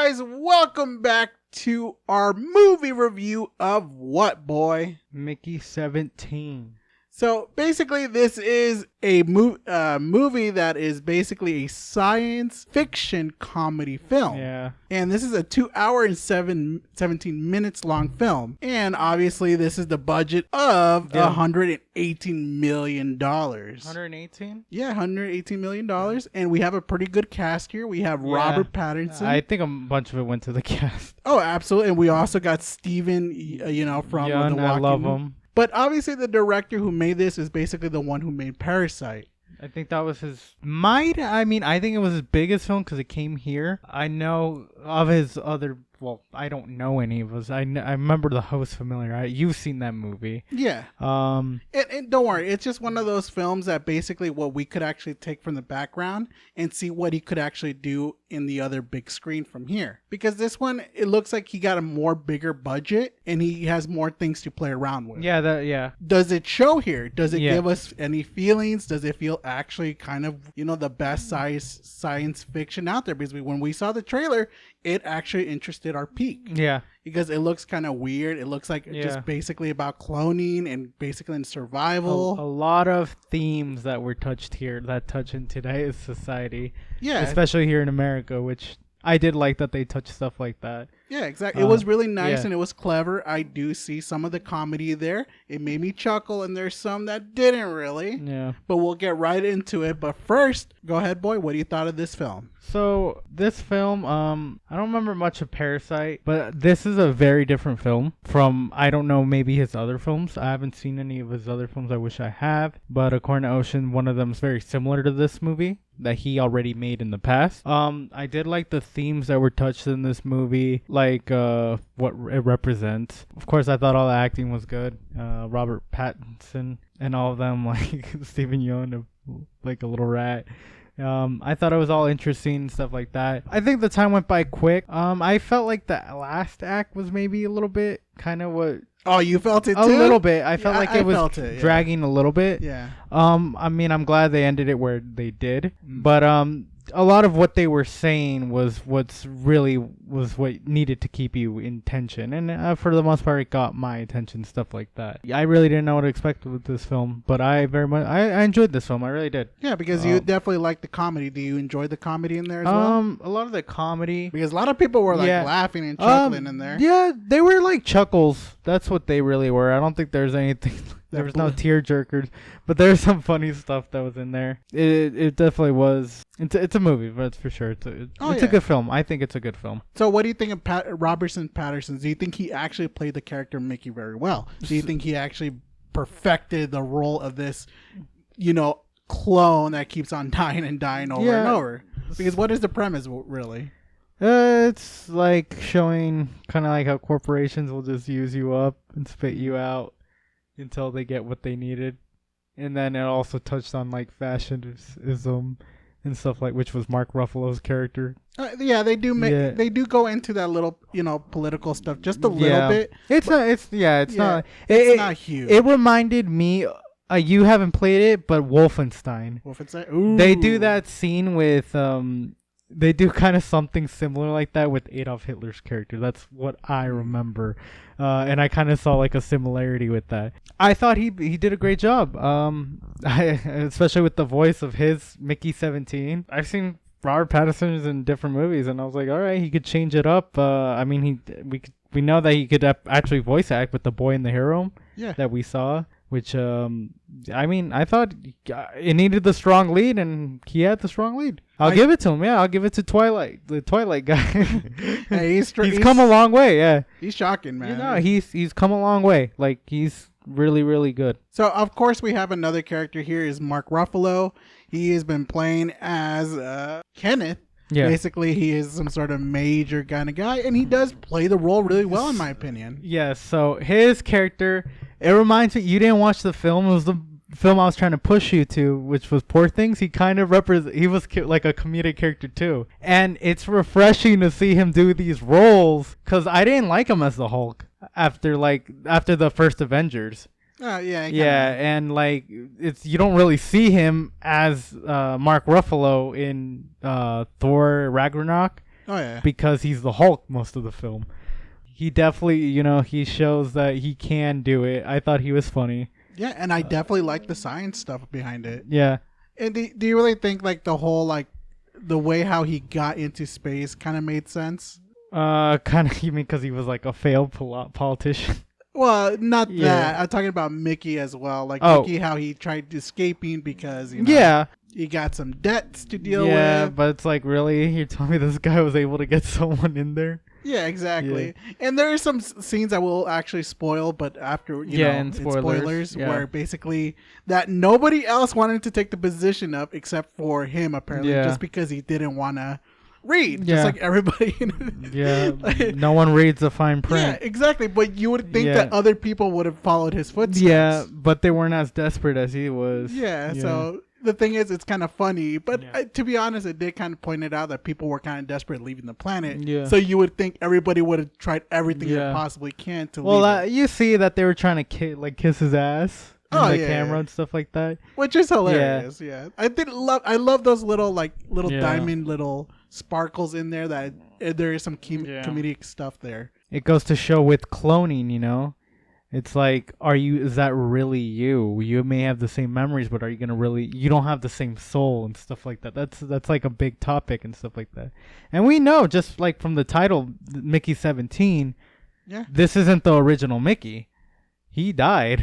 guys, welcome back to our movie review of what, boy? Mickey 17. So basically this is a movie that is basically a science fiction comedy film. Yeah. And this is a 2 hour and 17 minutes long film. And obviously this is the budget of $118 million. 118? Yeah, $118 million. And we have a pretty good cast here. We have Robert Pattinson. I think a bunch of it went to the cast. Oh, absolutely. And we also got Steven, from The Walking. I love him. But obviously the director who made this is basically the one who made Parasite. I think that was his... I think it was his biggest film because it came here. I know of his other... Well, I don't know any of us. I remember The Host familiar. You've seen that movie. Yeah. And don't worry. It's just one of those films that basically what we could actually take from the background and see what he could actually do in the other big screen from here. Because this one, it looks like he got a more bigger budget and he has more things to play around with. Yeah. Does it show here? Does it give us any feelings? Does it feel actually kind of, the best science fiction out there? Because when we saw the trailer, it actually interested our peak. Yeah. Because it looks kind of weird. It looks like just basically about cloning and basically in survival. A lot of themes that were touched here that touch in today's society. Yeah. Especially here in America, which I did like that they touched stuff like that. Yeah, exactly. It was really nice and it was clever. I do see some of the comedy there. It made me chuckle, and there's some that didn't really. Yeah. But we'll get right into it. But first, go ahead, boy. What do you thought of this film? So this film, I don't remember much of Parasite, but this is a very different film from, I don't know, maybe his other films. I haven't seen any of his other films. I wish I have. But according to Ocean, one of them is very similar to this movie that he already made in the past. I did like the themes that were touched in this movie, like what it represents. Of course, I thought all the acting was good. Robert Pattinson and all of them, like Stephen Yeun, like a little rat. I thought it was all interesting and stuff like that. I think the time went by quick. I felt like the last act was maybe a little bit kind of what... Oh, you felt it too? A little bit. I felt like it was dragging a little bit. Yeah. I'm glad they ended it where they did. But a lot of what they were saying was what needed to keep you in tension, and for the most part it got my attention, stuff like that. I really didn't know what to expect with this film, but I enjoyed this film. I really did. Yeah, because you definitely like the comedy. Do you enjoy the comedy in there as well? A lot of the comedy, because a lot of people were laughing and chuckling in there. Yeah, they were like chuckles. That's what they really were. I don't think there's anything. There was no tear jerkers, but there's some funny stuff that was in there. It definitely was. It's a movie, but it's for sure. It's a good film. I think it's a good film. So what do you think of Robertson Patterson? Do you think he actually played the character Mickey very well? Do you think he actually perfected the role of this, clone that keeps on dying and dying over and over? Because what is the premise really? It's like showing kind of like how corporations will just use you up and spit you out until they get what they needed. And then it also touched on like fashionism and stuff like, which was Mark Ruffalo's character. They do they do go into that little political stuff just a little bit. It's not huge. It reminded me, you haven't played it, but Wolfenstein. Ooh. They do that scene with they do kind of something similar like that with Adolf Hitler's character. That's what I remember. And I kind of saw like a similarity with that. I thought he did a great job. Especially with the voice of his Mickey 17. I've seen Robert Pattinson in different movies, and I was like, all right, he could change it up. We know that he could actually voice act with the boy in the hero that we saw. Which, I thought it needed the strong lead, and he had the strong lead. I'll give it to him. Yeah, I'll give it to the Twilight guy. Hey, he's come a long way. Yeah, he's shocking, man. He's come a long way. Like, he's really, really good. So, of course, we have another character here is Mark Ruffalo. He has been playing as Kenneth. Yeah. Basically, he is some sort of major kind of guy, and he does play the role really well, in my opinion. Yeah, so his character, it reminds me, you didn't watch the film. It was the film I was trying to push you to, which was Poor Things. He kind of he was like a comedic character, too. And it's refreshing to see him do these roles, because I didn't like him as the Hulk after the first Avengers. And like you don't really see him as Mark Ruffalo in Thor Ragnarok. Oh yeah. because he's the Hulk most of the film. He definitely, he shows that he can do it. I thought he was funny. Yeah, and I definitely like the science stuff behind it. Yeah. And do you really think like the whole like the way how he got into space kind of made sense? Kind of, you mean because he was like a failed politician? Well, not Yeah. that. I'm talking about Mickey as well. Like Oh. Mickey, how he tried escaping because Yeah. he got some debts to deal Yeah, with. but it's like, really? You're telling me this guy was able to get someone in there? Yeah, exactly. And there are some scenes I will actually spoil, but after in in spoilers, yeah. where basically that nobody else wanted to take the position of except for him apparently, Yeah. just because he didn't want to read, Yeah. just like everybody. Yeah. Like, No one reads the fine yeah, print. exactly. But you would think Yeah. that other people would have followed his footsteps. Yeah, but they weren't as desperate as he was. Yeah. So the thing is, it's kind of funny, but Yeah. to be honest, it did kind of point it out that people were kind of desperate leaving the planet. Yeah. So you would think everybody would have tried everything they Yeah. possibly can to Well, leave it. you see that they were trying to kiss his ass on the yeah, camera yeah. and stuff like that. Which is hilarious. Yeah. I love those little Yeah. diamond little sparkles in there that there is some Yeah. comedic stuff there. It goes to show with cloning, it's like, is that really you? You may have the same memories, but are you gonna really? You don't have the same soul and stuff like that. That's like a big topic and stuff like that. And we know, just like from the title, Mickey 17. Yeah. This isn't the original Mickey. He died.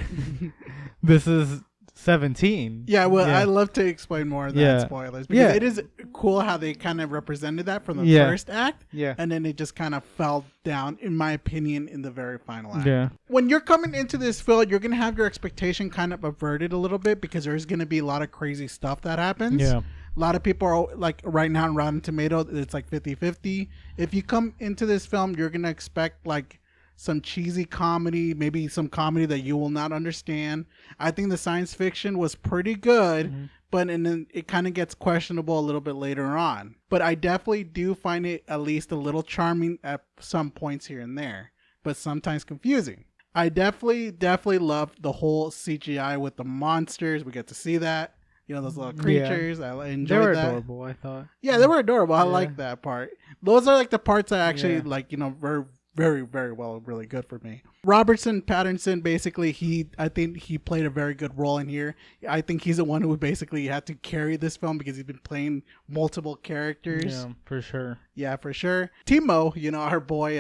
This is 17. Yeah, well, I love to explain more of that Yeah. spoilers because Yeah. it is cool how they kind of represented that from the Yeah. first act, Yeah. and then it just kind of fell down, in my opinion, in the very final act. Yeah. When you're coming into this film, you're gonna have your expectation kind of averted a little bit because there's gonna be a lot of crazy stuff that happens. Yeah. A lot of people are like right now on Rotten Tomatoes, it's like 50-50. If you come into this film, you're gonna expect like some cheesy comedy, maybe some comedy that you will not understand. I think the science fiction was pretty good, but and then it kind of gets questionable a little bit later on. But I definitely do find it at least a little charming at some points here and there, but sometimes confusing. I definitely love the whole CGI with the monsters. We get to see that. Those little creatures. I enjoyed They were that. adorable, I thought. Yeah, they were adorable. I Yeah. like that part. Those are like the parts I actually Yeah. like, were very, very well, really good for me. Robertson Pattinson, basically, I think he played a very good role in here. I think he's the one who basically had to carry this film because he's been playing multiple characters. Yeah, for sure. Yeah, for sure. Timo, our boy,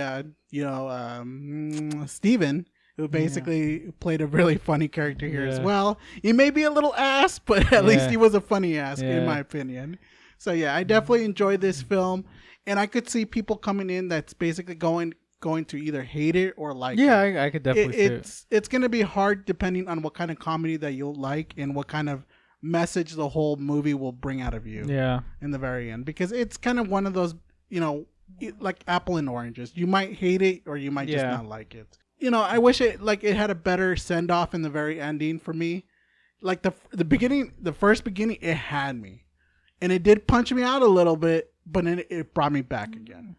Steven, who basically played a really funny character here as Yeah. well. He may be a little ass, but at least Yeah. he was a funny ass, in Yeah. my opinion. So yeah, I definitely enjoyed this film, and I could see people coming in that's basically going to either hate it or like Yeah, it. I could definitely see it. It's going to be hard depending on what kind of comedy that you'll like and what kind of message the whole movie will bring out of you Yeah. in the very end, because it's kind of one of those, like apple and oranges. You might hate it or you might just Yeah. not like it. I wish it had a better send off in the very ending for me. Like the beginning, the first beginning, it had me, and it did punch me out a little bit, but then it brought me back again,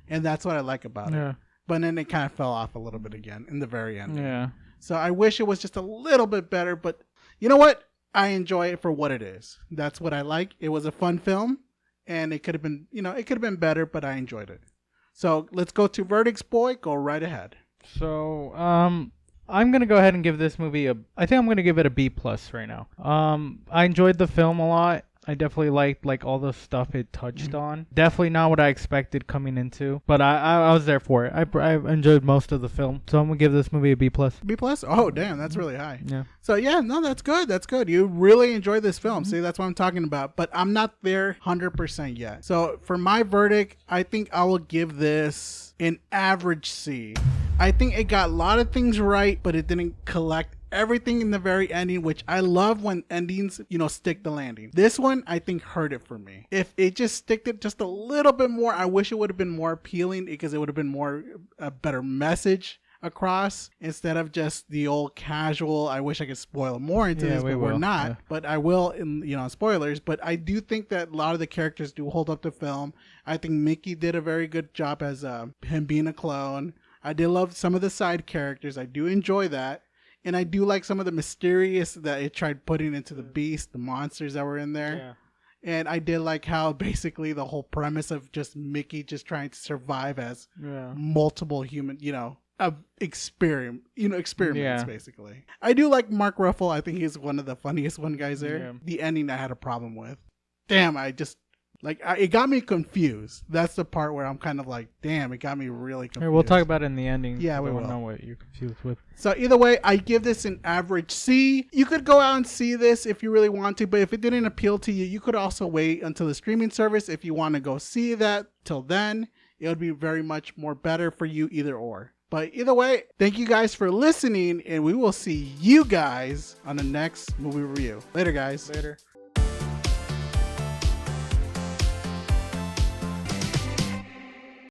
and that's what I like about Yeah. it. But then it kind of fell off a little bit again in the very end. Yeah. So I wish it was just a little bit better, but you know what? I enjoy it for what it is. That's what I like. It was a fun film, and it could have been, it could have been better, but I enjoyed it. So let's go to verdicts, boy. Go right ahead. So, I'm gonna go ahead and give this movie I think I'm gonna give it a B+ right now. I enjoyed the film a lot. I definitely liked like all the stuff it touched on. Definitely not what I expected coming into, but I was there for it. I enjoyed most of the film, so I'm gonna give this movie a B+. B+? Oh, damn, that's really high. Yeah. So yeah, no, that's good. That's good. You really enjoyed this film. See, that's what I'm talking about. But I'm not there 100% yet. So for my verdict, I think I will give this an average C. I think it got a lot of things right, but it didn't collect everything in the very ending, which I love when endings, stick the landing. This one, I think, hurt it for me. If it just sticked it just a little bit more, I wish it would have been more appealing because it would have been a better message across instead of just the old casual. I wish I could spoil more into this, but we're not. Yeah. But I will in spoilers. But I do think that a lot of the characters do hold up the film. I think Mickey did a very good job as him being a clone. I did love some of the side characters. I do enjoy that. And I do like some of the mysterious that it tried putting into the beast, the monsters that were in there. And I did like how basically the whole premise of just Mickey just trying to survive as multiple human, experiments basically. I do like Mark Ruffalo. I think he's one of the funniest guys there. Yeah. The ending I had a problem with. Damn, it got me confused. That's the part where I'm kind of like, damn, it got me really confused. Here, we'll talk about it in the ending. Yeah, we will know what you're confused with. So either way, I give this an average C. You could go out and see this if you really want to, but if it didn't appeal to you, you could also wait until the streaming service if you want to go see that. Till then, it would be very much more better for you either or. But either way, thank you guys for listening, and we will see you guys on the next movie review. Later, guys. Later.